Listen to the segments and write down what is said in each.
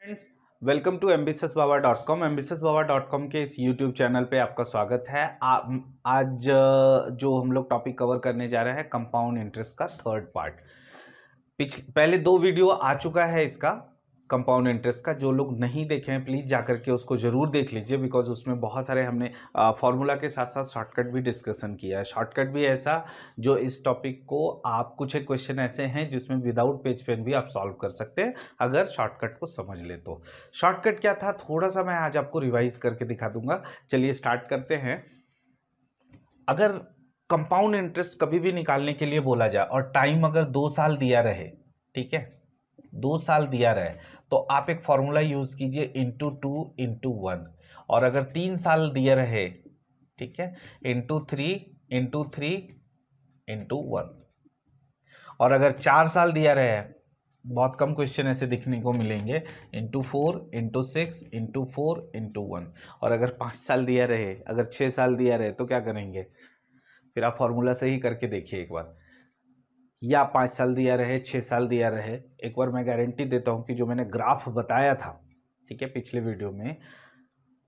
Friends, welcome to ambitiousbaba.com। ambitiousbaba.com के इस YouTube channel पे आपका स्वागत है। आज जो हम लोग टॉपिक कवर करने जा रहे हैं कंपाउंड इंटरेस्ट का थर्ड पार्ट। पहले दो वीडियो आ चुका है इसका कंपाउंड इंटरेस्ट का। जो लोग नहीं देखे हैं प्लीज़ जाकर के उसको ज़रूर देख लीजिए, बिकॉज उसमें बहुत सारे हमने फार्मूला के साथ साथ शॉर्टकट भी डिस्कशन किया है। शॉर्टकट भी ऐसा जो इस टॉपिक को आप कुछ एक क्वेश्चन ऐसे हैं जिसमें विदाउट पेज पेन भी आप सॉल्व कर सकते हैं अगर शॉर्टकट को समझ ले तो। शॉर्टकट क्या था थोड़ा सा मैं आज आपको रिवाइज करके दिखा दूंगा। चलिए स्टार्ट करते हैं। अगर कंपाउंड इंटरेस्ट कभी भी निकालने के लिए बोला जाए और टाइम अगर 2 साल दिया रहे, ठीक है, 2 साल दिया रहे, तो आप एक फॉर्मूला यूज कीजिए इंटू 2 इंटू 1। और अगर 3 साल दिया रहे, ठीक है, इंटू 3 इंटू 1। और अगर 4 साल दिया रहे, बहुत कम क्वेश्चन ऐसे दिखने को मिलेंगे, इंटू 4 इंटू 6 इंटू 4 इंटू 1। और अगर 5 साल दिया रहे, अगर 6 साल दिया रहे तो क्या करेंगे? फिर आप फॉर्मूला से ही करके देखिए एक बार। या 5 साल दिया रहे, 6 साल दिया रहे, एक बार मैं गारंटी देता हूं कि जो मैंने ग्राफ बताया था, ठीक है, पिछले वीडियो में,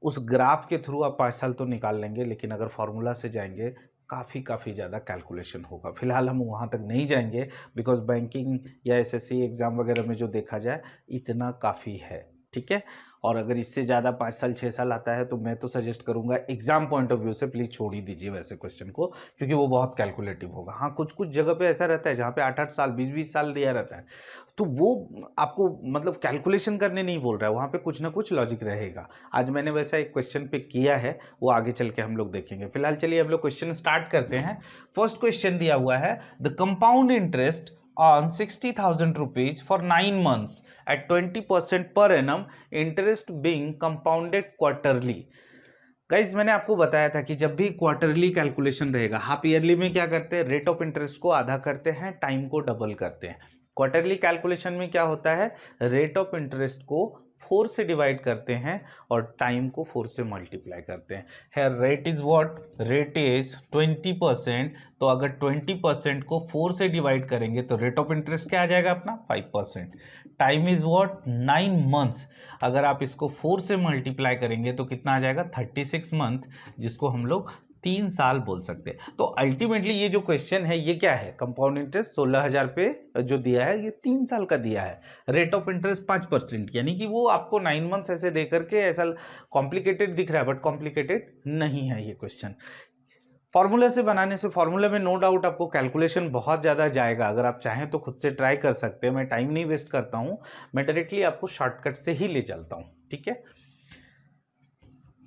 उस ग्राफ के थ्रू आप 5 साल तो निकाल लेंगे, लेकिन अगर फॉर्मूला से जाएंगे काफ़ी ज़्यादा कैलकुलेशन होगा। फिलहाल हम वहाँ तक नहीं जाएंगे, बिकॉज बैंकिंग या एसएससी एग्ज़ाम वगैरह में जो देखा जाए इतना काफ़ी है, ठीक है। और अगर इससे ज़्यादा 5 साल 6 साल आता है तो मैं तो सजेस्ट करूंगा एग्जाम पॉइंट ऑफ व्यू से प्लीज़ छोड़ ही दीजिए वैसे क्वेश्चन को, क्योंकि वो बहुत कैलकुलेटिव होगा। हाँ, कुछ कुछ जगह पे ऐसा रहता है जहाँ पे 8-8 साल 20-20 साल दिया रहता है, तो वो आपको मतलब कैलकुलेशन करने नहीं बोल रहा है, वहाँ पे कुछ ना कुछ लॉजिक रहेगा। आज मैंने वैसा एक क्वेश्चन पे किया है, वो आगे चल के हम लोग देखेंगे। फिलहाल चलिए हम लोग क्वेश्चन स्टार्ट करते हैं। फर्स्ट क्वेश्चन दिया हुआ है, the compound interest on 60,000 rupees for 9 months at 20% per annum, interest being compounded quarterly। Guys मैंने आपको बताया था कि जब भी क्वार्टरली कैलकुलेशन रहेगा, हाफ ईयरली में क्या करते हैं, रेट ऑफ इंटरेस्ट को आधा करते हैं, टाइम को डबल करते हैं। क्वार्टरली कैलकुलेशन में क्या होता है, रेट ऑफ इंटरेस्ट को 4 से डिवाइड करते हैं और टाइम को 4 से मल्टीप्लाई करते हैं। है rate is what, rate is 20%। तो अगर 20% को 4 से डिवाइड करेंगे तो रेट ऑफ इंटरेस्ट क्या आ जाएगा अपना, 5%। Time is what, 9 months. अगर आप इसको 4 से मल्टीप्लाई करेंगे तो कितना आ जाएगा, 36 मंथ, जिसको हम लोग 3 साल बोल सकते हैं। तो अल्टीमेटली ये जो क्वेश्चन है ये क्या है, कंपाउंड इंटरेस्ट 16,000 पे जो दिया है ये 3 साल का दिया है, रेट ऑफ इंटरेस्ट 5%, यानी कि वो आपको 9 मंथ्स ऐसे दे करके ऐसा कॉम्प्लिकेटेड दिख रहा है, बट कॉम्प्लिकेटेड नहीं है ये क्वेश्चन। फॉर्मूला से बनाने से, फॉर्मूला में नो डाउट आपको कैलकुलेशन बहुत ज़्यादा जाएगा। अगर आप चाहें तो खुद से ट्राई कर सकते हैं, मैं टाइम नहीं वेस्ट करता हूं, मैं डायरेक्टली आपको शॉर्टकट से ही ले चलता हूं, ठीक है।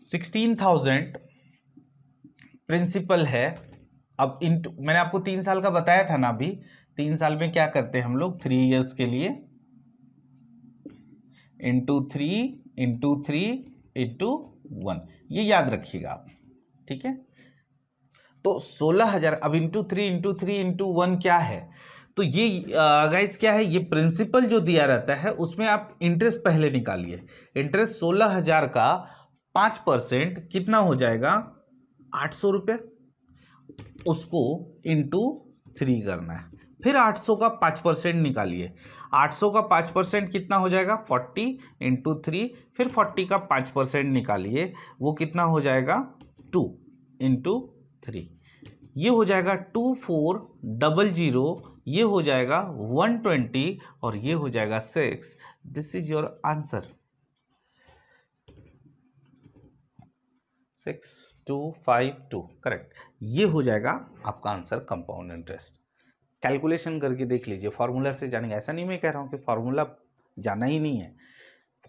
16,000 प्रिंसिपल है। अब मैंने आपको 3 साल का बताया था ना, अभी 3 साल में क्या करते हैं हम लोग, 3 इयर्स के लिए इंटू 3 इंटू 1, ये याद रखिएगा आप, ठीक है। तो 16,000 अब इंटू 3 इंटू 1 क्या है, तो ये गाइस क्या है, ये प्रिंसिपल जो दिया रहता है उसमें आप इंटरेस्ट पहले निकालिए। इंटरेस्ट 16,000 का 5% कितना हो जाएगा, 800 रुपये, उसको इंटू 3 करना है। फिर 800 का 5% निकालिए, 800 का 5% कितना हो जाएगा, 40 इंटू 3, फिर 40 का 5% निकालिए, वो कितना हो जाएगा, 2 इंटू 3। ये हो जाएगा 2400, ये हो जाएगा 120 और ये हो जाएगा 6। This is your answer, 6252, correct. ये हो जाएगा आपका आंसर, कंपाउंड इंटरेस्ट। कैलकुलेशन करके देख लीजिए, फॉर्मूला से जानेंगे, ऐसा नहीं मैं कह रहा हूं कि फॉर्मूला जाना ही नहीं है।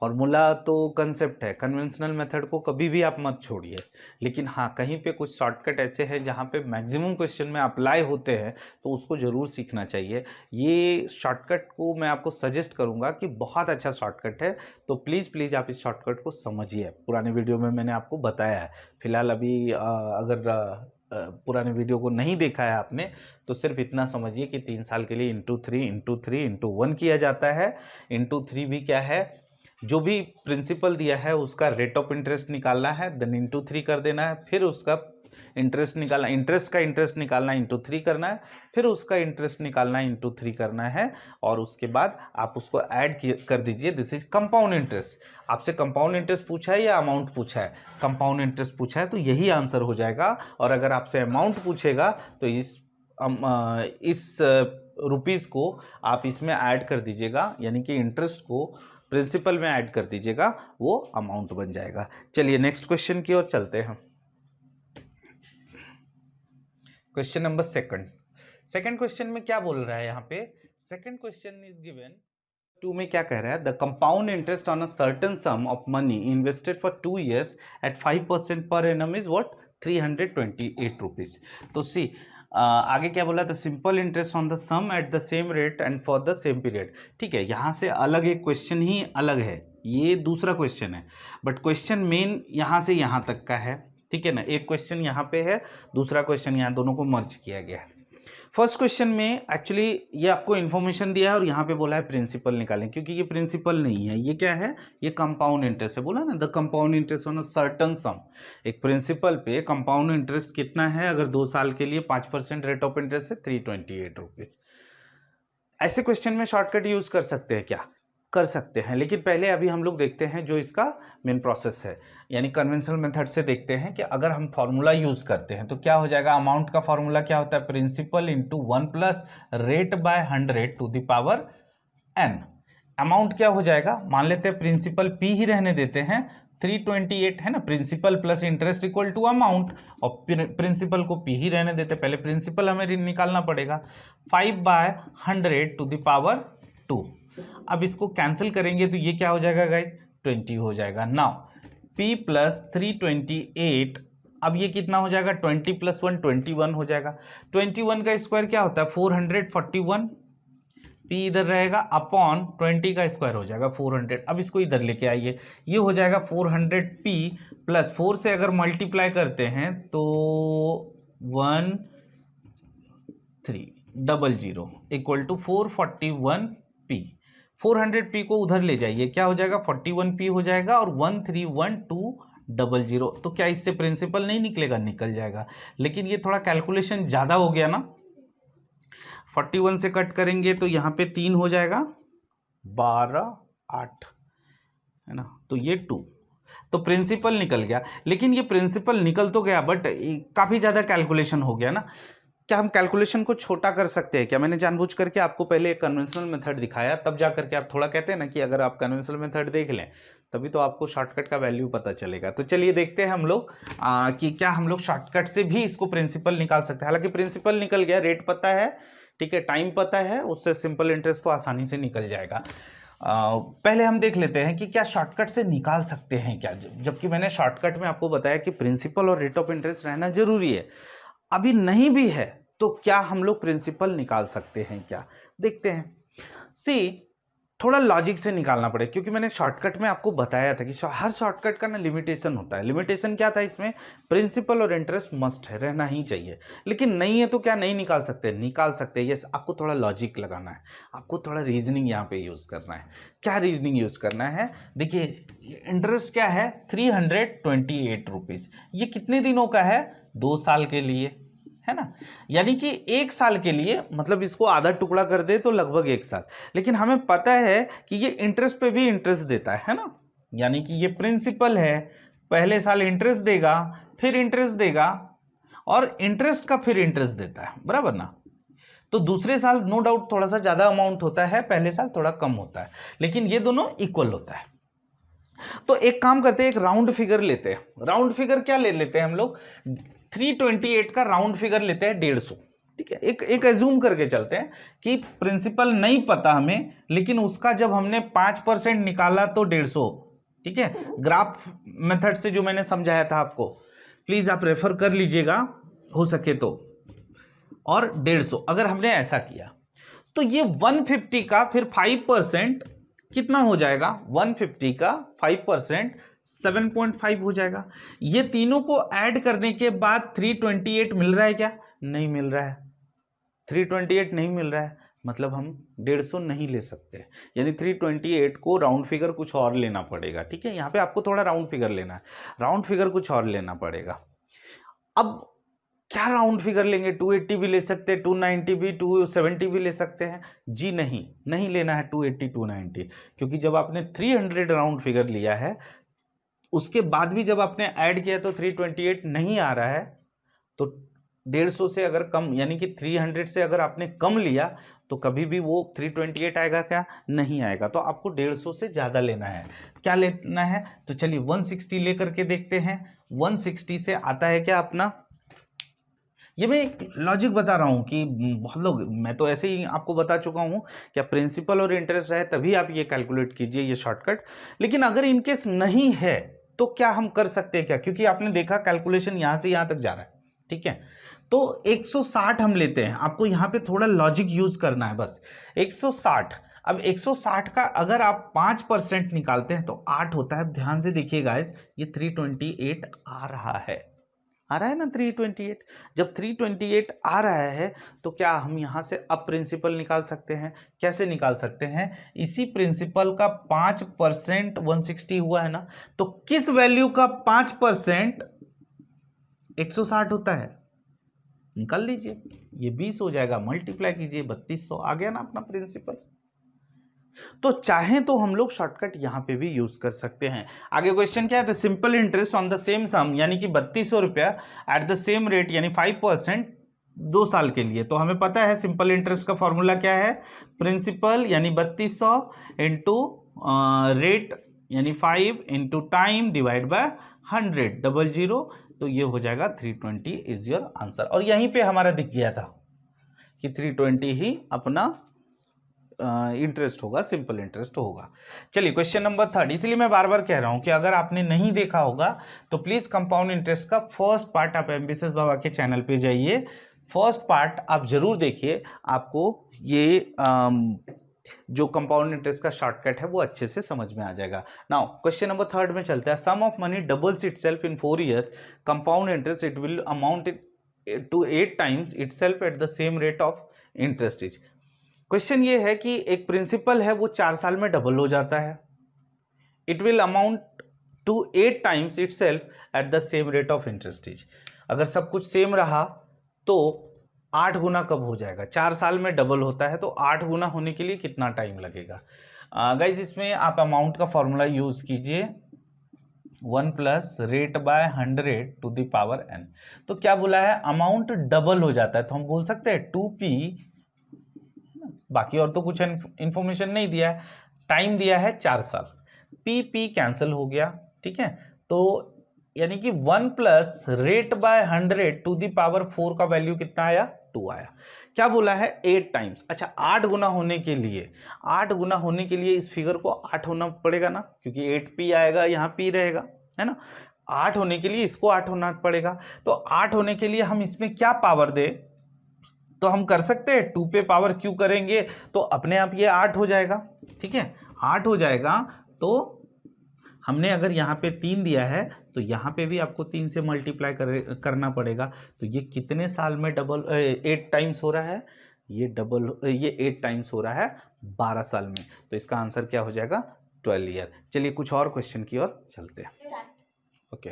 फॉर्मूला तो कंसेप्ट है, कन्वेंशनल मेथड को कभी भी आप मत छोड़िए, लेकिन हाँ कहीं पे कुछ शॉर्टकट ऐसे हैं जहाँ पे मैक्सिमम क्वेश्चन में अप्लाई होते हैं, तो उसको ज़रूर सीखना चाहिए। ये शॉर्टकट को मैं आपको सजेस्ट करूँगा कि बहुत अच्छा शॉर्टकट है, तो प्लीज़ आप इस शॉर्टकट को समझिए। पुराने वीडियो में मैंने आपको बताया है। फिलहाल अभी अगर पुराने वीडियो को नहीं देखा है आपने, तो सिर्फ इतना समझिए कि 3 साल के लिए इंटू 3 किया जाता है। इंटू 3 भी क्या है, जो भी प्रिंसिपल दिया है उसका रेट ऑफ इंटरेस्ट निकालना है, देन इंटू 3 कर देना है, फिर उसका इंटरेस्ट निकालना, इंटरेस्ट का इंटरेस्ट निकालना इंटू 3 करना है, फिर उसका इंटरेस्ट निकालना इंटू 3 करना है, और उसके बाद आप उसको ऐड कर दीजिए। This is compound interest. आपसे कंपाउंड इंटरेस्ट पूछा है या अमाउंट पूछा है? कंपाउंड इंटरेस्ट पूछा है, तो यही आंसर हो जाएगा। और अगर आपसे अमाउंट पूछेगा तो इस रुपीस को आप इसमें ऐड कर दीजिएगा, यानी कि इंटरेस्ट को प्रिंसिपल में ऐड कर दीजिएगा, वो अमाउंट बन जाएगा। चलिए नेक्स्ट क्वेश्चन की ओर चलते हैं। क्वेश्चन नंबर सेकंड क्वेश्चन में क्या बोल रहा है यहाँ पे? सेकंड क्वेश्चन इज गिवन 2 में क्या कह रहा है? The compound interest on a certain sum of money invested for 2 years at 5% per annum is what? 328 rupees. तो सी आगे क्या बोला था? Simple interest on the sum at the same rate and for the same period. ठीक है, यहाँ से अलग एक क्वेश्चन ही अलग है, ये दूसरा क्वेश्चन है, बट क्वेश्चन मेन यहाँ से यहाँ तक का है। ठीक है ना, एक क्वेश्चन यहाँ पे है, दूसरा क्वेश्चन यहाँ, दोनों को मर्ज किया गया है। फर्स्ट क्वेश्चन में एक्चुअली ये आपको इन्फॉर्मेशन दिया है और यहाँ पे बोला है प्रिंसिपल निकालें, क्योंकि ये प्रिंसिपल नहीं है, ये क्या है? ये कंपाउंड इंटरेस्ट है। बोला ना the compound interest on a certain सम। एक प्रिंसिपल पे कंपाउंड इंटरेस्ट कितना है? अगर 2 साल के लिए 5% रेट ऑफ इंटरेस्ट है 328 रुपीज। ऐसे क्वेश्चन में शॉर्टकट यूज कर सकते हैं क्या? कर सकते हैं, लेकिन पहले अभी हम लोग देखते हैं जो इसका मेन प्रोसेस है, यानी कन्वेंशनल मेथड से देखते हैं कि अगर हम फॉर्मूला यूज करते हैं तो क्या हो जाएगा। अमाउंट का फॉर्मूला क्या होता है? Principal into 1 plus rate by 100 to the power n। Amount क्या हो जाएगा? मान लेते हैं प्रिंसिपल p ही रहने देते हैं, 328 है ना, principal plus interest equal to amount, और प्रिंसिपल को p ही रहने देते, पहले प्रिंसिपल हमें निकालना पड़ेगा, 5/100 टू द पावर 2। अब इसको कैंसिल करेंगे तो ये क्या हो जाएगा गाइस? 20 हो जाएगा। नाउ p प्लस 328, अब ये कितना हो जाएगा? 20 प्लस 1 21 हो जाएगा। 21 का स्क्वायर क्या होता है? 441। p इधर रहेगा, अपॉन 20 का स्क्वायर हो जाएगा 400। अब इसको इधर लेके आइए, ये हो जाएगा 400p प्लस 4 से अगर मल्टीप्लाई करते हैं तो 1300 इक्वल टू 441p। 400p को उधर ले जाइए, क्या हो जाएगा? 41p हो जाएगा, और 131200। तो क्या इससे प्रिंसिपल नहीं निकलेगा? निकल जाएगा, लेकिन ये थोड़ा कैलकुलेशन ज़्यादा हो गया ना। 41 से कट करेंगे तो यहाँ पे 3 हो जाएगा, 12 8 है ना, तो ये 2, तो प्रिंसिपल निकल गया। लेकिन ये प्रिंसिपल निकल तो गया, बट काफ़ी ज़्यादा कैलकुलेशन हो गया ना। क्या हम कैलकुलेशन को छोटा कर सकते हैं क्या? मैंने जानबूझ करके आपको पहले एक कन्वेंशनल मेथड दिखाया, तब जा करके आप थोड़ा कहते हैं ना कि अगर आप कन्वेंशनल मेथड देख लें तभी तो आपको शॉर्टकट का वैल्यू पता चलेगा। तो चलिए देखते हैं हम लोग कि क्या हम लोग शॉर्टकट से भी इसको प्रिंसिपल निकाल सकते हैं। हालांकि प्रिंसिपल निकल गया, रेट पता है, ठीक है, टाइम पता है, उससे सिंपल इंटरेस्ट तो आसानी से निकल जाएगा। पहले हम देख लेते हैं कि क्या शॉर्टकट से निकाल सकते हैं क्या, जबकि मैंने शॉर्टकट में आपको बताया कि प्रिंसिपल और रेट ऑफ इंटरेस्ट रहना जरूरी है। अभी नहीं भी है तो क्या हम लोग प्रिंसिपल निकाल सकते हैं क्या? देखते हैं। सी थोड़ा लॉजिक से निकालना पड़ेगा, क्योंकि मैंने शॉर्टकट में आपको बताया था कि हर शॉर्टकट का ना लिमिटेशन होता है। लिमिटेशन क्या था इसमें? प्रिंसिपल और इंटरेस्ट मस्ट है, रहना ही चाहिए। लेकिन नहीं है तो क्या नहीं निकाल सकते? निकाल सकते हैं। यस, आपको थोड़ा लॉजिक लगाना है, आपको थोड़ा रीजनिंग यहाँ पे यूज करना है। क्या रीजनिंग यूज करना है? देखिए इंटरेस्ट क्या है? 328 रुपीज। ये कितने दिनों का है? 2 साल के लिए, है ना, यानी कि 1 साल के लिए, मतलब इसको आधा टुकड़ा कर दे तो लगभग 1 साल। लेकिन हमें पता है कि ये इंटरेस्ट पे भी इंटरेस्ट देता है ना, यानी कि ये प्रिंसिपल है, पहले साल इंटरेस्ट देगा, फिर इंटरेस्ट देगा, और इंटरेस्ट का फिर इंटरेस्ट देता है, बराबर ना। तो दूसरे साल नो डाउट थोड़ा सा ज्यादा अमाउंट होता है, पहले साल थोड़ा कम होता है, लेकिन ये दोनों इक्वल होता है। तो एक काम करते हैं, एक राउंड फिगर लेते हैं। राउंड फिगर क्या ले लेते हैं हम लोग? 328 का राउंड फिगर लेते हैं 150। ठीक है, एक एज्यूम करके चलते हैं कि प्रिंसिपल नहीं पता हमें, लेकिन उसका जब हमने 5% निकाला तो 150। ठीक है, ग्राफ मेथड से जो मैंने समझाया था आपको, प्लीज आप रेफर कर लीजिएगा हो सके तो। और 150 अगर हमने ऐसा किया तो ये 150 का फिर 5% कितना हो जाएगा? 150 का 5% 7.5 हो जाएगा। ये तीनों को ऐड करने के बाद 328 मिल रहा है क्या? नहीं मिल रहा है। 328 नहीं मिल रहा है, मतलब हम 150 नहीं ले सकते, यानी 328 को राउंड फिगर कुछ और लेना पड़ेगा। ठीक है, यहाँ पे आपको थोड़ा राउंड फिगर लेना है, राउंड फिगर कुछ और लेना पड़ेगा। अब क्या राउंड फिगर लेंगे, 280 भी ले सकते हैं, 290 भी, 270 भी ले सकते हैं? जी नहीं, नहीं लेना है 280 290, क्योंकि जब आपने 300 राउंड फिगर लिया है उसके बाद भी जब आपने ऐड किया तो 328 नहीं आ रहा है, तो 150 से अगर कम, यानी कि 300 से अगर आपने कम लिया तो कभी भी वो 328 आएगा क्या? नहीं आएगा। तो आपको 150 से ज़्यादा लेना है। क्या लेना है? तो चलिए 160 लेकर के देखते हैं। 160 से आता है क्या अपना, ये मैं एक लॉजिक बता रहा हूँ कि बहुत लोग, मैं तो ऐसे ही आपको बता चुका हूँ, क्या प्रिंसिपल और इंटरेस्ट है तभी आप ये कैलकुलेट कीजिए, ये शॉर्टकट। लेकिन अगर इनकेस नहीं है तो क्या हम कर सकते हैं क्या? क्योंकि आपने देखा कैलकुलेशन यहाँ से यहाँ तक जा रहा है, ठीक है। तो 160 हम लेते हैं, आपको यहाँ पे थोड़ा लॉजिक यूज करना है बस। 160, अब 160 का अगर आप 5% निकालते हैं तो 8 होता है। ध्यान से देखिए गाइस, ये 328 आ रहा है, आ रहा है ना 328। जब 328 आ रहा है तो क्या हम यहाँ से अब प्रिंसिपल निकाल सकते हैं? कैसे निकाल सकते हैं? इसी प्रिंसिपल का 5% 160 हुआ है ना, तो किस वैल्यू का 5% 160 होता है? निकाल लीजिए, ये 20 हो जाएगा, मल्टीप्लाई कीजिए 3200, आ गया ना अपना प्रिंसिपल। तो चाहे तो हम लोग शॉर्टकट यहां पे भी यूज कर सकते हैं। आगे क्वेश्चन क्या है? The simple interest on the same sum, यानी कि 3200 रुपया एट द सेम रेट, यानी 5% 2 साल के लिए। तो हमें पता है सिंपल इंटरेस्ट का फॉर्मूला क्या है? प्रिंसिपल यानी 3200 इंटू रेट यानी 5 इंटू टाइम डिवाइड बाय 100 00, तो ये हो जाएगा 320 इज योर आंसर। और यहीं पे हमारा दिख गया था कि 320 ही अपना इंटरेस्ट होगा, सिंपल इंटरेस्ट होगा। चलिए क्वेश्चन नंबर 3, इसलिए मैं बार बार कह रहा हूं कि अगर आपने नहीं देखा होगा तो प्लीज कंपाउंड इंटरेस्ट का फर्स्ट पार्ट आप एमबीसीएस बाबा के चैनल पे जाइए, फर्स्ट पार्ट आप जरूर देखिए, आपको ये जो कंपाउंड इंटरेस्ट का शॉर्टकट है वो अच्छे से समझ में आ जाएगा। नाउ क्वेश्चन नंबर 3 में चलता है। Sum of money doubles itself in 4 years, compound interest it will amount to 8 times itself at the same rate of interest is। Question ये है कि एक प्रिंसिपल है वो 4 साल में डबल हो जाता है, it will amount to 8 times itself at the same rate of interest is। अगर सब कुछ सेम रहा तो 8 गुना कब हो जाएगा? 4 साल में डबल होता है, तो 8 गुना होने के लिए कितना टाइम लगेगा? गाइज इसमें आप अमाउंट का फॉर्मूला यूज कीजिए 1 plus rate by 100 to the power n। तो क्या बोला है? अमाउंट डबल हो जाता है, तो हम बोल सकते हैं 2p, बाकी और तो कुछ इंफॉर्मेशन नहीं दिया है, टाइम दिया है 4 साल, पी पी कैंसिल हो गया, ठीक है। तो यानी कि 1 plus rate by 100 to the power 4 का वैल्यू कितना आया? 2 आया। क्या बोला है? 8 टाइम्स। अच्छा 8 गुना होने के लिए, 8 गुना होने के लिए इस फिगर को 8 होना पड़ेगा ना, क्योंकि 8p आएगा, यहाँ p रहेगा, है ना। 8 होने के लिए इसको 8 होना पड़ेगा, तो 8 होने के लिए हम इसमें क्या पावर दे? तो हम कर सकते हैं 2 पे पावर क्यू करेंगे तो अपने आप ये 8 हो जाएगा, ठीक है, 8 हो जाएगा। तो हमने अगर यहाँ पे 3 दिया है तो यहाँ पे भी आपको 3 से मल्टीप्लाई करना पड़ेगा। तो ये कितने साल में डबल 8 टाइम्स हो रहा है? ये 8 टाइम्स हो रहा है 12 साल में। तो इसका आंसर क्या हो जाएगा? 12 ईयर। चलिए कुछ और क्वेश्चन की ओर चलते हैं। ओके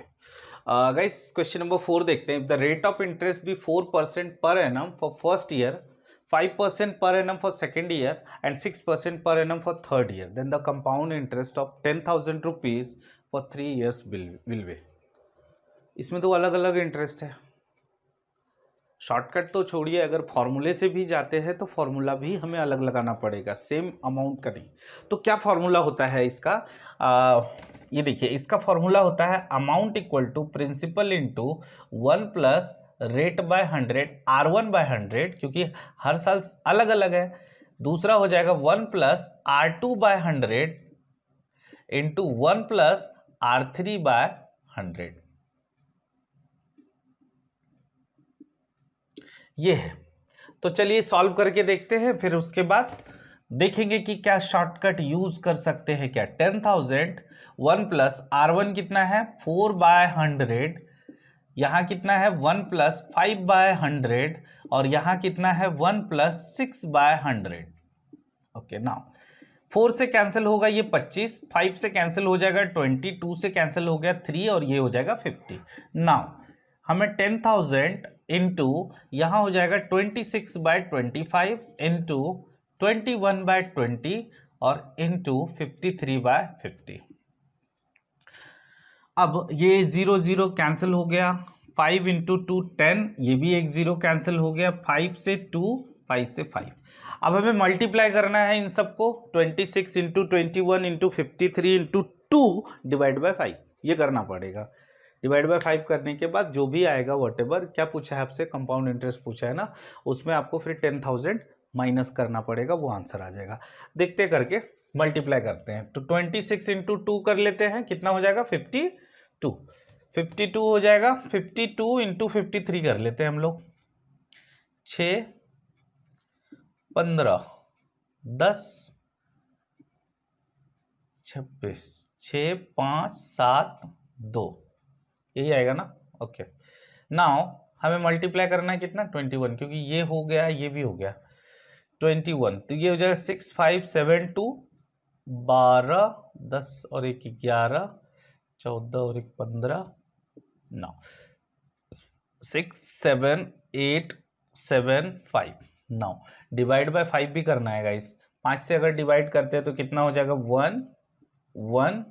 गाइस क्वेश्चन नंबर 4 देखते हैं। The rate of interest be 4% per annum for first year, 5% per annum for second year and 6% per annum for third year, then the compound interest of 10,000 rupees for 3 years will be। इसमें तो अलग अलग interest है, shortcut तो छोड़िए, अगर फॉर्मूले से भी जाते हैं तो फॉर्मूला भी हमें अलग लगाना पड़ेगा, सेम अमाउंट का नहीं। तो क्या फॉर्मूला होता है इसका? ये देखिए, इसका फॉर्मूला होता है amount equal to principal into 1 plus rate by 100 R1 by 100, क्योंकि हर साल अलग अलग है। दूसरा हो जाएगा 1 plus R2 by 100 into 1 plus R3 by 100, ये है। तो चलिए सॉल्व करके देखते हैं, फिर उसके बाद देखेंगे कि क्या शॉर्टकट यूज कर सकते हैं क्या। 10,000 1 प्लस R1 कितना है? 4 बाय 100, यहाँ कितना है? 1 प्लस 5 बाय 100, और यहाँ कितना है? 1 प्लस 6 बाय 100। ओके नाउ 4 से कैंसिल होगा ये 25, 5 से कैंसिल हो जाएगा 20, 2 से कैंसिल हो गया 3, और ये हो जाएगा 50। नाउ हमें 10,000 इंटू यहाँ हो जाएगा 26/25 इंटू 21/20 और इंटू 53/50। अब ये 0 0 कैंसिल हो गया, 5 इंटू 2 10, ये भी एक 0 कैंसिल हो गया, 5 से 2, 5 से 5। अब हमें मल्टीप्लाई करना है इन सबको, 26 into 21 into 53 into 2 divide by 5, ये करना पड़ेगा। डिवाइड बाय 5 करने के बाद जो भी आएगा व्हाटएवर, क्या पूछा है आपसे, कंपाउंड इंटरेस्ट पूछा है ना, उसमें आपको फिर 10,000 माइनस करना पड़ेगा, वो आंसर आ जाएगा। देखते करके मल्टीप्लाई करते हैं, तो 26 इंटू 2 कर लेते हैं, कितना हो जाएगा 52, 52 हो जाएगा। 52 इंटू 53 कर लेते हैं हम लोग, 6 15 10 26, 6 5 7 2, यही आएगा ना। ओके, नाउ हमें मल्टीप्लाई करना है कितना, 21, क्योंकि ये हो गया ये भी हो गया 21, तो ये हो जाएगा 6 5 7 2 12 10 और 1 11 14 और 1 15, 9 6 7 8 7 5। 9 डिवाइड बाय 5 भी करना है गाइस, 5 से अगर डिवाइड करते हैं तो कितना हो जाएगा 1 1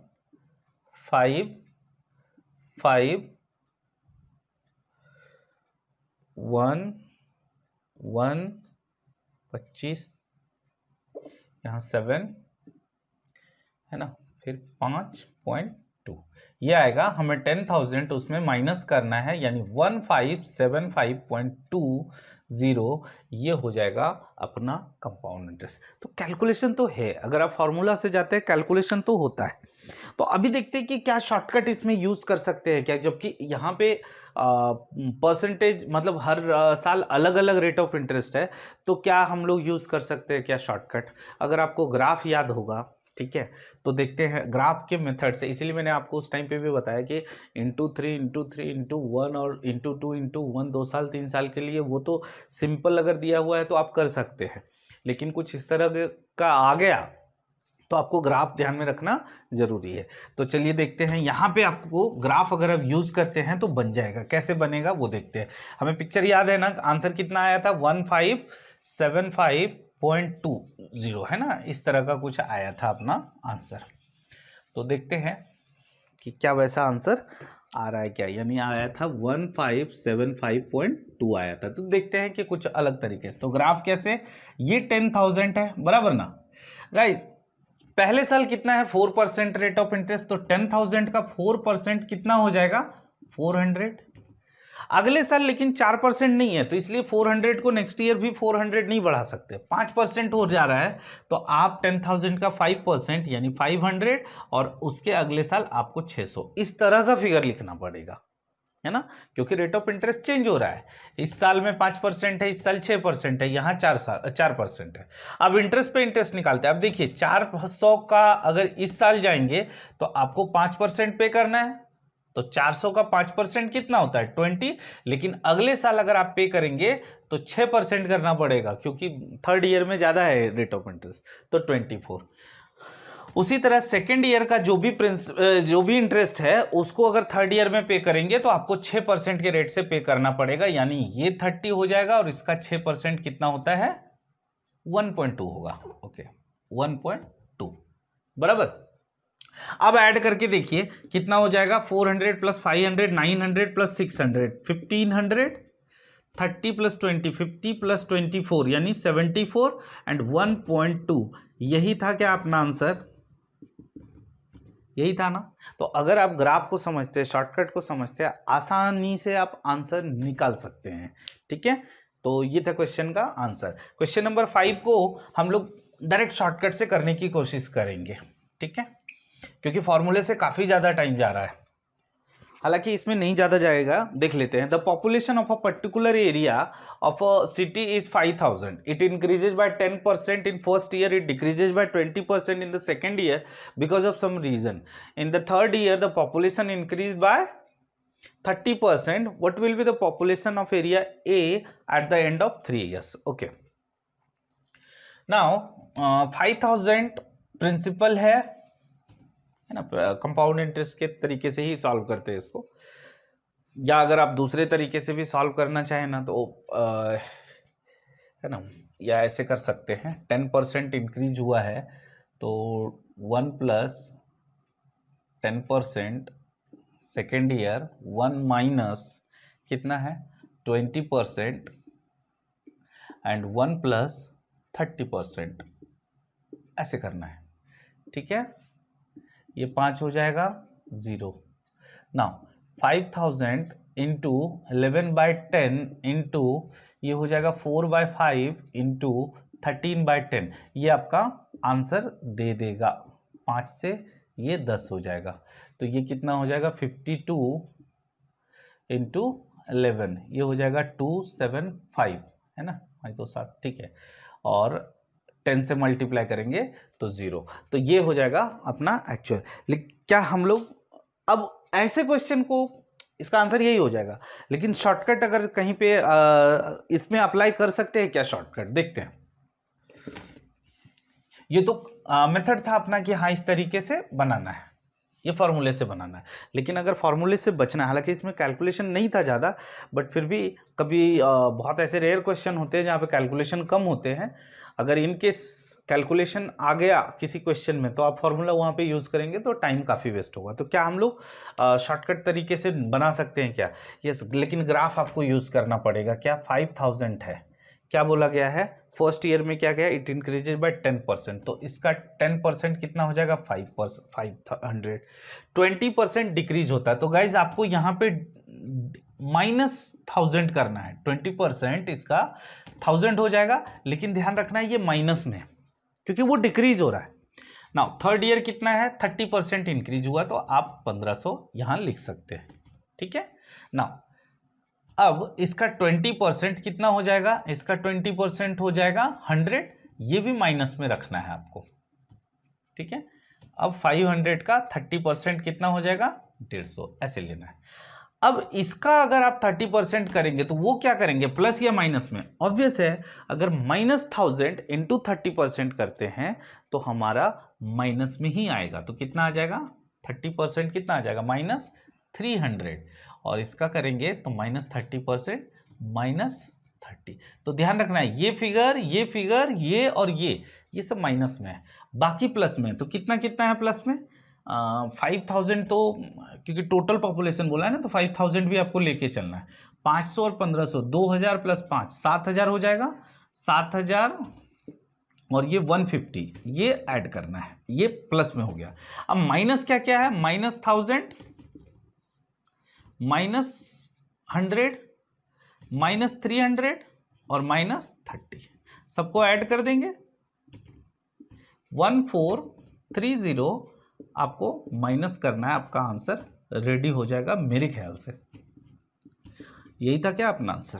5 5 1 1 25, यहाँ 7 है ना, फिर 5.2, ये आएगा। हमें 10,000 उसमें माइनस करना है, यानी 1575.20, ये हो जाएगा अपना कंपाउंड इंटरेस्ट। तो कैलकुलेशन तो है, अगर आप फॉर्मूला से जाते हैं कैलकुलेशन तो होता है। तो अभी देखते हैं कि क्या शॉर्टकट इसमें यूज कर सकते हैं क्या, जबकि यहाँ पे परसेंटेज मतलब हर साल अलग अलग रेट ऑफ इंटरेस्ट है, तो क्या हम लोग यूज कर सकते हैं क्या शॉर्टकट। अगर आपको ग्राफ याद होगा, ठीक है, तो देखते हैं ग्राफ के मेथड से, इसीलिए मैंने आपको उस टाइम पे भी बताया कि इंटू 3 इंटू 3 इंटू 1 और इंटू 2 इंटू 1, 2 साल 3 साल के लिए वो तो सिंपल अगर दिया हुआ है तो आप कर सकते हैं, लेकिन कुछ इस तरह का आ गया तो आपको ग्राफ ध्यान में रखना जरूरी है। तो चलिए देखते हैं, यहाँ पे आपको ग्राफ अगर आप यूज करते हैं तो बन जाएगा, कैसे बनेगा वो देखते हैं। हमें पिक्चर याद है ना, आंसर कितना आया था 1575.20 है ना, इस तरह का कुछ आया था अपना आंसर। तो देखते हैं कि क्या वैसा आंसर आ रहा है क्या, यानी आया था 1575.2 आया था। तो देखते हैं कि कुछ अलग तरीके से, तो ग्राफ कैसे, ये 10,000 है बराबर ना गाइस, पहले साल कितना है 4% रेट ऑफ इंटरेस्ट, तो 10,000 का 4% कितना हो जाएगा 400। अगले साल लेकिन 4% नहीं है, तो इसलिए 400 को नेक्स्ट ईयर भी 400 नहीं बढ़ा सकते, 5% हो जा रहा है, तो आप 10,000 का 5% यानी 500 और उसके अगले साल आपको 600, इस तरह का फिगर लिखना पड़ेगा, है ना, क्योंकि रेट ऑफ इंटरेस्ट चेंज हो रहा है। इस साल में 5% है, इस साल 6% है, यहाँ 4% है। अब इंटरेस्ट पे इंटरेस्ट निकालते हैं। अब देखिए 400 का अगर इस साल जाएंगे तो आपको 5% पे करना है, तो 400 का 5% कितना होता है 20, लेकिन अगले साल अगर आप पे करेंगे तो 6% करना पड़ेगा, क्योंकि थर्ड ईयर में ज्यादा है रेट ऑफ इंटरेस्ट, तो 24। उसी तरह सेकेंड ईयर का जो भी इंटरेस्ट है उसको अगर थर्ड ईयर में पे करेंगे तो आपको 6% के रेट से पे करना पड़ेगा, यानी ये 30 हो जाएगा और इसका 6% कितना होता है 1.2 होगा। ओके 1.2 बराबर। अब ऐड करके देखिए कितना हो जाएगा 400 प्लस 500 900 प्लस 600 1500, 30 प्लस 20 50 प्लस 24 यानी 74 एंड 1.2, यही था क्या अपना आंसर, यही था ना। तो अगर आप ग्राफ को समझते हैं, शॉर्टकट को समझते हैं, आसानी से आप आंसर निकाल सकते हैं, ठीक है। तो ये था क्वेश्चन का आंसर। क्वेश्चन नंबर 5 को हम लोग डायरेक्ट शॉर्टकट से करने की कोशिश करेंगे, ठीक है, क्योंकि फॉर्मूले से काफी ज्यादा टाइम जा रहा है, हालांकि इसमें नहीं ज्यादा जाएगा। देख लेते हैं। The population of a particular area of a city is 5,000, it increases by 10% in first year, it decreases by 20% in the second year because of some reason, in the third year the population increase by 30%, what will be the population of area A at the end of 3 years? Okay, now 5,000 principal है ना, compound interest के तरीके से ही solve करते हैं इसको। या अगर आप दूसरे तरीके से भी सॉल्व करना चाहें ना तो है ना, या ऐसे कर सकते हैं, 10% इंक्रीज हुआ है तो 1 प्लस 10% सेकेंड ईयर 1 माइनस कितना है 20% एंड 1 प्लस 30%, ऐसे करना है। ठीक है, ये 5 हो जाएगा 0। नाउ 5000 इंटू 11/10 इंटू ये हो जाएगा 4/5 इंटू 13/10, ये आपका आंसर दे देगा। 5 से ये 10 हो जाएगा, तो ये कितना हो जाएगा 52 इंटू 11, ये हो जाएगा 275, है ना, 5 2 7, ठीक है, और 10 से मल्टीप्लाई करेंगे तो 0, तो ये हो जाएगा अपना एक्चुअल। लेकिन क्या हम लोग अब ऐसे क्वेश्चन को इसका आंसर यही हो जाएगा, लेकिन शॉर्टकट अगर कहीं पे इसमें अप्लाई कर सकते हैं क्या शॉर्टकट, देखते हैं। ये तो मेथड था अपना कि हाँ इस तरीके से बनाना है, ये फॉर्मूले से बनाना है, लेकिन अगर फॉर्मूले से बचना है, हालांकि इसमें कैलकुलेशन नहीं था ज़्यादा, बट फिर भी कभी बहुत ऐसे रेयर क्वेश्चन होते हैं जहाँ पे कैलकुलेशन कम होते हैं, अगर इनके कैलकुलेशन आ गया किसी क्वेश्चन में तो आप फॉर्मूला वहाँ पे यूज़ करेंगे तो टाइम काफ़ी वेस्ट होगा। तो क्या हम लोग शॉर्टकट तरीके से बना सकते हैं क्या? यस, लेकिन ग्राफ आपको यूज़ करना पड़ेगा। क्या 5000 है, क्या बोला गया है फर्स्ट ईयर में, क्या गया इट इंक्रीजेज बाय 10%, तो इसका 10% कितना हो जाएगा 500, 20% डिक्रीज होता है। तो गाइज आपको यहाँ पे -1000 करना है, 20% इसका 1000 हो जाएगा, लेकिन ध्यान रखना है ये माइनस में क्योंकि वो डिक्रीज हो रहा है। नाउ थर्ड ईयर कितना है 30% इंक्रीज हुआ, तो आप 1500 यहां लिख सकते हैं। ठीक है, नाउ अब इसका 20% कितना हो जाएगा, इसका 20% हो जाएगा 100, ये भी माइनस में रखना है आपको। ठीक है, अब 500 का 30% कितना हो जाएगा 150, ऐसे लेना है। अब इसका अगर आप 30% करेंगे तो वो क्या करेंगे, प्लस या माइनस में? ऑब्वियस है, अगर -1000 इंटू 30% करते हैं तो हमारा माइनस में ही आएगा, तो कितना आ जाएगा 30% कितना आ जाएगा -300, और इसका करेंगे तो -30% -30। तो ध्यान रखना है ये फिगर ये और ये सब माइनस में है, बाकी प्लस में। तो कितना कितना है प्लस में 5000, तो क्योंकि टोटल पॉपुलेशन बोला है ना, तो 5000 भी आपको लेके चलना है। 500 और 1500, 2000 प्लस 5 7000 हो जाएगा, 7000 और ये 150, ये ऐड करना है, ये प्लस में हो गया। अब माइनस क्या क्या है, -1000 -100 -300 और -30, सबको ऐड कर देंगे 1430, आपको माइनस करना है, आपका आंसर रेडी हो जाएगा मेरे ख्याल से। यही था क्या अपना आंसर?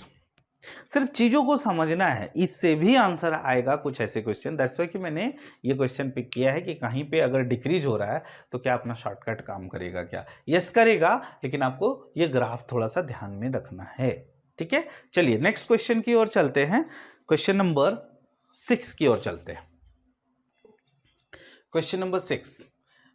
सिर्फ चीज़ों को समझना है, इससे भी आंसर आएगा कुछ ऐसे क्वेश्चन। दैट्स वाई कि मैंने ये क्वेश्चन पिक किया है कि कहीं पे अगर डिक्रीज हो रहा है तो क्या अपना शॉर्टकट काम करेगा क्या? यस करेगा, लेकिन आपको ये ग्राफ थोड़ा सा ध्यान में रखना है। ठीक है, चलिए नेक्स्ट क्वेश्चन की ओर चलते हैं, क्वेश्चन नंबर 6 की ओर चलते हैं। Question number 6,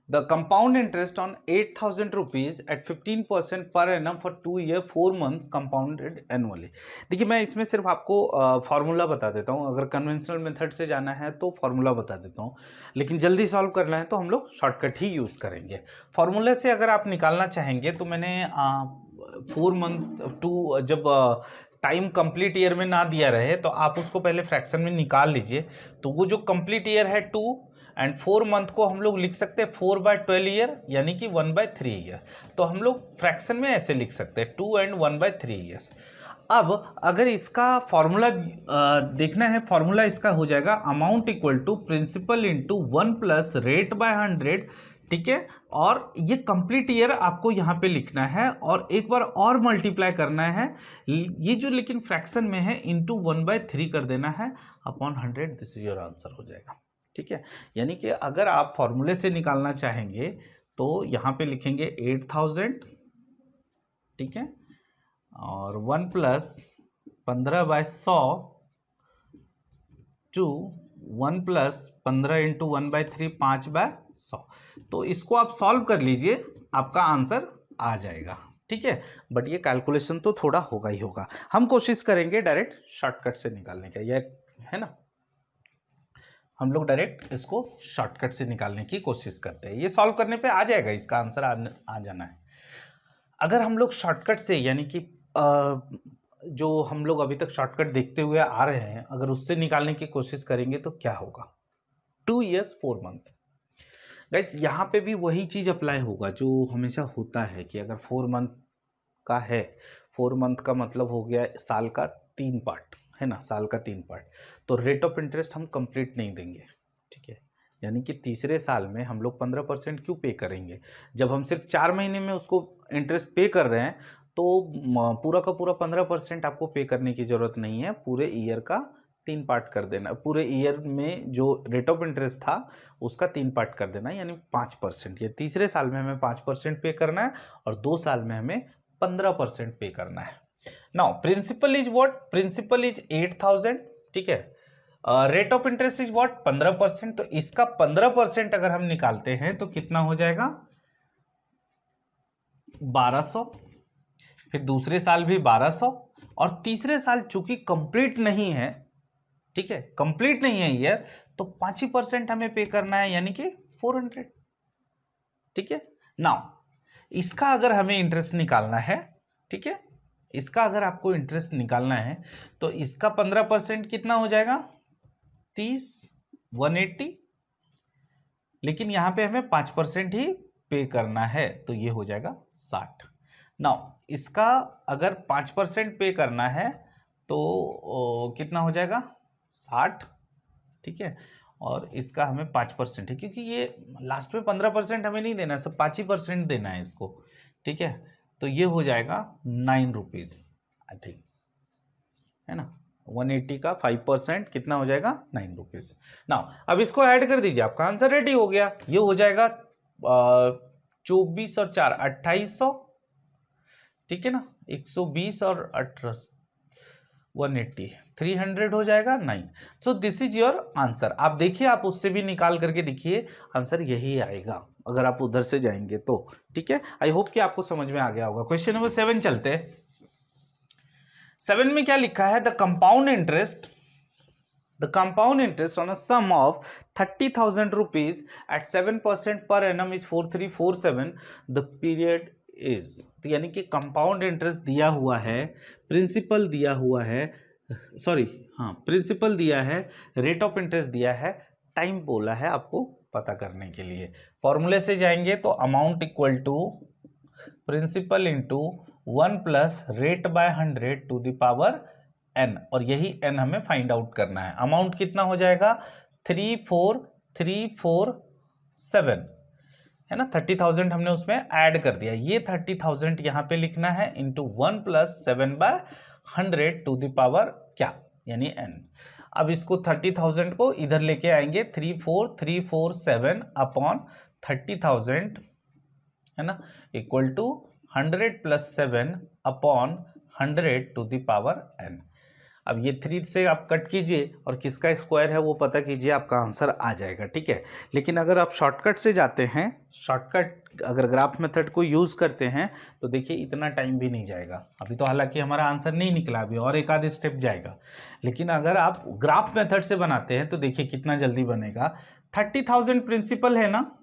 the compound interest on 8000 rupees at 15% per annum for 2 year 4 months compounded annually। देखिए मैं इसमें सिर्फ आपको फार्मूला बता देता हूँ, अगर कन्वेंशनल मेथड से जाना है तो फार्मूला बता देता हूँ, लेकिन जल्दी सॉल्व करना है तो हम लोग शॉर्टकट ही यूज़ करेंगे। फार्मूले से अगर आप निकालना चाहेंगे तो मैंने 4 मंथ टू, जब टाइम कंप्लीट ईयर में ना दिया रहे तो आप उसको पहले फ्रैक्शन में निकाल लीजिए। तो वो जो कंप्लीट ईयर है 2 एंड 4 मंथ को हम लोग लिख सकते हैं 4/12 ईयर, यानी कि 1/3 ईयर। तो हम लोग फ्रैक्शन में ऐसे लिख सकते हैं 2 एंड 1/3 ईयर्स। अब अगर इसका फॉर्मूला देखना है, फॉर्मूला इसका हो जाएगा amount equal to principal into 1 plus rate by 100। ठीक है, और ये कंप्लीट ईयर आपको यहाँ पे लिखना है और एक बार और मल्टीप्लाई करना है, ये जो लेकिन फ्रैक्शन में है इंटू 1/3 कर देना है upon 100। This is your answer हो जाएगा। ठीक है, यानी कि अगर आप फॉर्मूले से निकालना चाहेंगे तो यहाँ पे लिखेंगे 8000, ठीक है, और 1 प्लस 15/100 टू 1 प्लस 15 इंटू 1/3 5/100। तो इसको आप सॉल्व कर लीजिए, आपका आंसर आ जाएगा। ठीक है, बट ये कैलकुलेशन तो थोड़ा होगा ही होगा। हम कोशिश करेंगे डायरेक्ट शॉर्टकट से निकालने का, ये है ना, हम लोग डायरेक्ट इसको शॉर्टकट से निकालने की कोशिश करते हैं। ये सॉल्व करने पे आ जाएगा, इसका आंसर आ जाना है। अगर हम लोग शॉर्टकट से यानी कि जो हम लोग अभी तक शॉर्टकट देखते हुए आ रहे हैं, अगर उससे निकालने की कोशिश करेंगे तो क्या होगा, 2 years 4 month। गाइस यहाँ पे भी वही चीज अप्लाई होगा जो हमेशा होता है कि अगर 4 मंथ का है, 4 मंथ का मतलब हो गया साल का 3 पार्ट, है ना, साल का 3 पार्ट, तो रेट ऑफ इंटरेस्ट हम कंप्लीट नहीं देंगे, ठीक है। यानी कि तीसरे साल में हम लोग 15% क्यों पे करेंगे, जब हम सिर्फ 4 महीने में उसको इंटरेस्ट पे कर रहे हैं तो पूरा का पूरा 15% आपको पे करने की जरूरत नहीं है, पूरे ईयर का 3 पार्ट कर देना, पूरे ईयर में जो रेट ऑफ इंटरेस्ट था उसका 3 पार्ट कर देना, यानी 5%। ये तीसरे साल में हमें 5% पे करना है और 2 साल में हमें 15% पे करना है। Now principal is what, principal is 8000, ठीक है, rate of interest is what 15%, तो इसका 15% अगर हम निकालते हैं तो कितना हो जाएगा 1200, फिर दूसरे साल भी 1200 और तीसरे साल चूंकि कंप्लीट नहीं है, ठीक है, कंप्लीट नहीं है ईयर, तो 5% हमें पे करना है यानी कि 400, ठीक है। नाउ इसका अगर हमें इंटरेस्ट निकालना है, ठीक है, इसका अगर आपको इंटरेस्ट निकालना है तो इसका 15% कितना हो जाएगा 30, 180, लेकिन यहां पे हमें 5% ही पे करना है तो ये हो जाएगा 60। नाउ इसका अगर 5% पे करना है तो कितना हो जाएगा 60, ठीक है, और इसका हमें 5% है, क्योंकि ये लास्ट में 15% हमें नहीं देना है, सब 5% देना है इसको, ठीक है, तो ये हो जाएगा 9 रुपीज आई थिंक, है ना, 180 का 5% कितना हो जाएगा 9 रुपीज। नाउ अब इसको ऐड कर दीजिए, आपका आंसर रेडी हो गया, ये हो जाएगा 24 और 4 2800, ठीक है ना, 120 और 18 180 300 हो जाएगा 9। So this is your answer. आप देखिए, आप उससे भी निकाल करके देखिए, आंसर यही आएगा अगर आप उधर से जाएंगे तो, ठीक है। आई होप कि आपको समझ में आ गया होगा। क्वेश्चन नंबर 7 चलते हैं। 7 में क्या लिखा है, the compound interest on a sum of 30,000 rupees at 7% per annum is 4347, the period is, तो यानी कि कंपाउंड इंटरेस्ट दिया हुआ है, प्रिंसिपल दिया हुआ है, सॉरी हाँ प्रिंसिपल दिया है, रेट ऑफ इंटरेस्ट दिया है, टाइम बोला है आपको पता करने के लिए। फॉर्मूले से जाएंगे तो amount equal to principal into 1 plus rate by 100 to the power n, और यही n हमें फाइंड आउट करना है। अमाउंट कितना हो जाएगा 34347, है ना, 30,000 हमने उसमें ऐड कर दिया, ये 30,000 यहां पे लिखना है into 1 plus 7 by 100 to the power क्या, यानी n। अब इसको 30,000 को इधर लेके आएंगे, 34347 अपॉन 30,000, है ना, equal to 100 plus 7 upon 100 to the power n। अब ये 3 से आप कट कीजिए और किसका स्क्वायर है वो पता कीजिए, आपका आंसर आ जाएगा, ठीक है। लेकिन अगर आप शॉर्टकट से जाते हैं, शॉर्टकट अगर ग्राफ मेथड को यूज करते हैं तो देखिए इतना टाइम भी नहीं जाएगा। अभी तो हालांकि हमारा आंसर नहीं निकला, अभी और एक आध स्टेप जाएगा, लेकिन अगर आप ग्राफ मेथड से बनाते हैं तो देखिए कितना जल्दी बनेगा। 30,000 प्रिंसिपल है ना,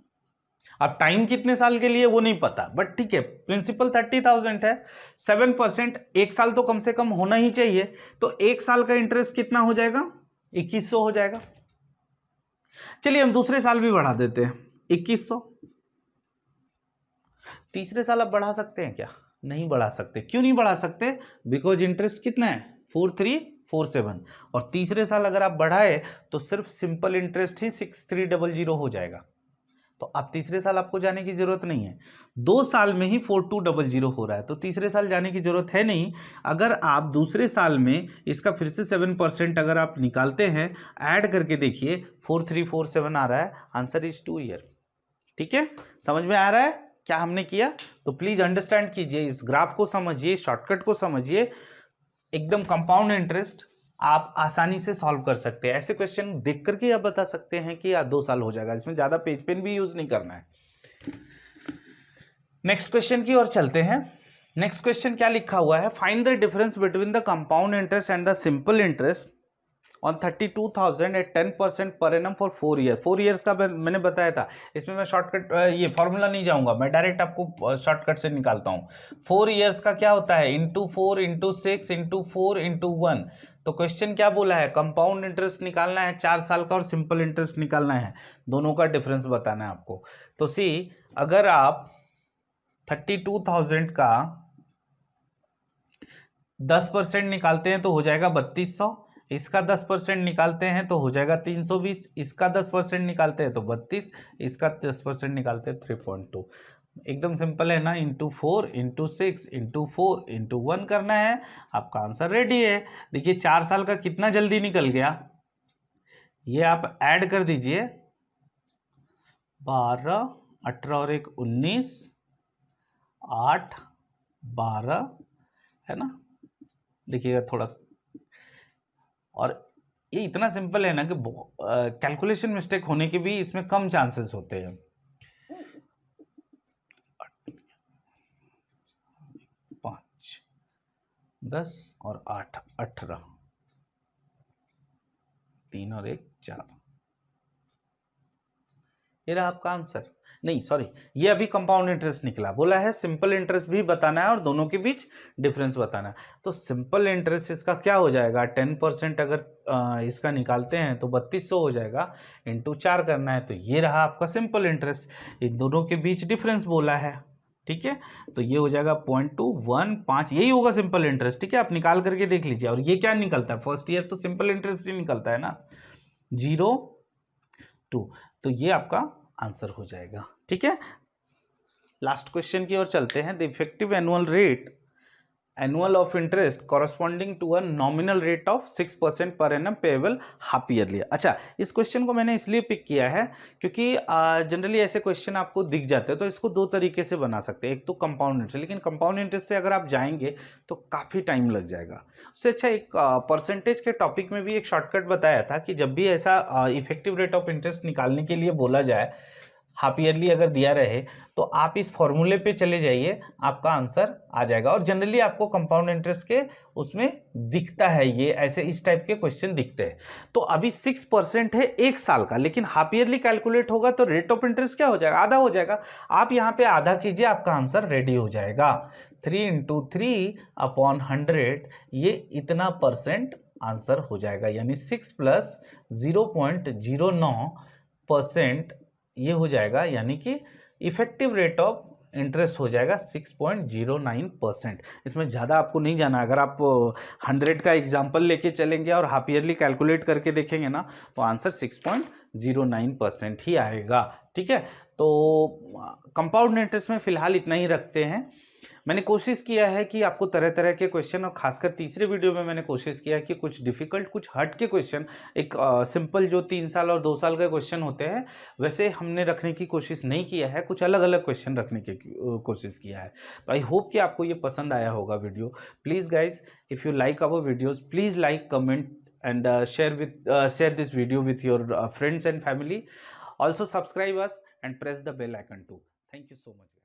अब टाइम कितने साल के लिए वो नहीं पता, बट ठीक है, प्रिंसिपल 30,000 है, 7% एक साल तो कम से कम होना ही चाहिए, तो एक साल का इंटरेस्ट कितना हो जाएगा 2100 हो जाएगा। चलिए हम दूसरे साल भी बढ़ा देते हैं 2100। तीसरे साल आप बढ़ा सकते हैं क्या, नहीं बढ़ा सकते। क्यों नहीं बढ़ा सकते, बिकॉज इंटरेस्ट कितना है 4347, और तीसरे साल अगर आप बढ़ाए तो सिर्फ सिंपल इंटरेस्ट ही 6300 हो जाएगा, तो अब तीसरे साल आपको जाने की जरूरत नहीं है। 2 साल में ही 4200 हो रहा है, तो तीसरे साल जाने की जरूरत है नहीं। अगर आप दूसरे साल में इसका फिर से 7% अगर आप निकालते हैं, ऐड करके देखिए 4347 आ रहा है, आंसर इज 2 ईयर, ठीक है। समझ में आ रहा है क्या हमने किया, तो प्लीज अंडरस्टैंड कीजिए, इस ग्राफ को समझिए, शॉर्टकट को समझिए, एकदम कंपाउंड इंटरेस्ट आप आसानी से सॉल्व कर सकते हैं। ऐसे क्वेश्चन देख करके आप बता सकते हैं कि 2 साल हो जाएगा, इसमें ज्यादा पेज पेन भी यूज नहीं करना है। नेक्स्ट क्वेश्चन की ओर चलते हैं। नेक्स्ट क्वेश्चन क्या लिखा हुआ है, find the difference between the compound interest and the simple interest on 32,000 at 10% per annum for 4 year. 4 years का मैंने बताया था, इसमें मैं शॉर्टकट ये फॉर्मूला नहीं जाऊंगा, मैं डायरेक्ट आपको शॉर्टकट से निकालता हूँ। 4 ईयर्स का क्या होता है, इंटू 4 इंटू 6 इंटू 4 इंटू 1। तो क्वेश्चन क्या बोला है, कंपाउंड इंटरेस्ट निकालना है 4 साल का और सिंपल इंटरेस्ट निकालना है, दोनों का डिफरेंस बताना है आपको। तो सी, अगर आप 32,000 का 10% निकालते हैं तो हो जाएगा 3200, इसका 10% निकालते हैं तो हो जाएगा 320, इसका 10% निकालते हैं तो 32, इसका 10% निकालते हैं 3.2। एकदम सिंपल है ना, इंटू 4 इंटू 6 इंटू 4 इंटू 1 करना है, आपका आंसर रेडी है। देखिए 4 साल का कितना जल्दी निकल गया, ये आप ऐड कर दीजिए, 12 18 और 1 19, 8 12 है ना। देखिएगा थोड़ा, और ये इतना सिंपल है ना कि कैलकुलेशन मिस्टेक होने के भी इसमें कम चांसेस होते हैं। 5 10 और 8 18, 3 और 1 4, ये रहा आपका आंसर। नहीं सॉरी, ये अभी कंपाउंड इंटरेस्ट निकला, बोला है सिंपल इंटरेस्ट भी बताना है और दोनों के बीच डिफरेंस बताना है। तो सिंपल इंटरेस्ट इसका क्या हो जाएगा, 10% अगर इसका निकालते हैं तो 3200 हो जाएगा, इंटू 4 करना है, तो ये रहा आपका सिंपल इंटरेस्ट। इन दोनों के बीच डिफरेंस बोला है, ठीक है। तो ये हो जाएगा 0.215, यही होगा सिंपल इंटरेस्ट, ठीक है। आप निकाल करके देख लीजिए। और ये क्या निकलता है, फर्स्ट ईयर तो सिंपल इंटरेस्ट ही निकलता है ना, 0.2। तो ये आपका आंसर हो जाएगा, ठीक है। लास्ट क्वेश्चन की ओर चलते हैं। The effective annual rate annual of interest corresponding to a nominal rate of 6% per annum payable half yearly. अच्छा, इस क्वेश्चन को मैंने इसलिए पिक किया है क्योंकि जनरली ऐसे क्वेश्चन आपको दिख जाते हैं, तो इसको दो तरीके से बना सकते हैं। एक तो कंपाउंड इंटरेस्ट, लेकिन कंपाउंड इंटरेस्ट से अगर आप जाएंगे तो काफ़ी टाइम लग जाएगा। उससे अच्छा एक परसेंटेज के टॉपिक में भी एक शॉर्टकट बताया था कि जब भी ऐसा इफेक्टिव रेट ऑफ इंटरेस्ट निकालने के लिए बोला जाए, हाफ ईयरली अगर दिया रहे, तो आप इस फॉर्मूले पे चले जाइए, आपका आंसर आ जाएगा। और जनरली आपको कंपाउंड इंटरेस्ट के उसमें दिखता है, ये ऐसे इस टाइप के क्वेश्चन दिखते हैं। तो अभी 6% है एक साल का, लेकिन हाफ ईयरली कैलकुलेट होगा तो रेट ऑफ इंटरेस्ट क्या हो जाएगा, आधा हो जाएगा। आप यहाँ पे आधा कीजिए, आपका आंसर रेडी हो जाएगा। 3 इंटू 3 अपॉन 100, ये इतना परसेंट आंसर हो जाएगा, यानी 6 प्लस 0.09% ये हो जाएगा, यानी कि इफेक्टिव रेट ऑफ इंटरेस्ट हो जाएगा 6.09%। इसमें ज़्यादा आपको नहीं जाना। अगर आप 100 का एग्जाम्पल लेके चलेंगे और हाफ ईयरली कैलकुलेट करके देखेंगे ना, तो आंसर 6.09% ही आएगा, ठीक है। तो कंपाउंड इंटरेस्ट में फिलहाल इतना ही रखते हैं। मैंने कोशिश किया है कि आपको तरह तरह के क्वेश्चन, और खासकर तीसरे वीडियो में मैंने कोशिश किया कि कुछ डिफिकल्ट, कुछ हट के क्वेश्चन, एक सिंपल जो 3 साल और 2 साल के क्वेश्चन होते हैं वैसे हमने रखने की कोशिश नहीं किया है, कुछ अलग अलग क्वेश्चन रखने की कोशिश किया है। तो आई होप कि आपको ये पसंद आया होगा video. Please guys, if you like our videos, please like, comment and share this video with your friends and family. Also subscribe us and press the bell icon too. Thank you so much.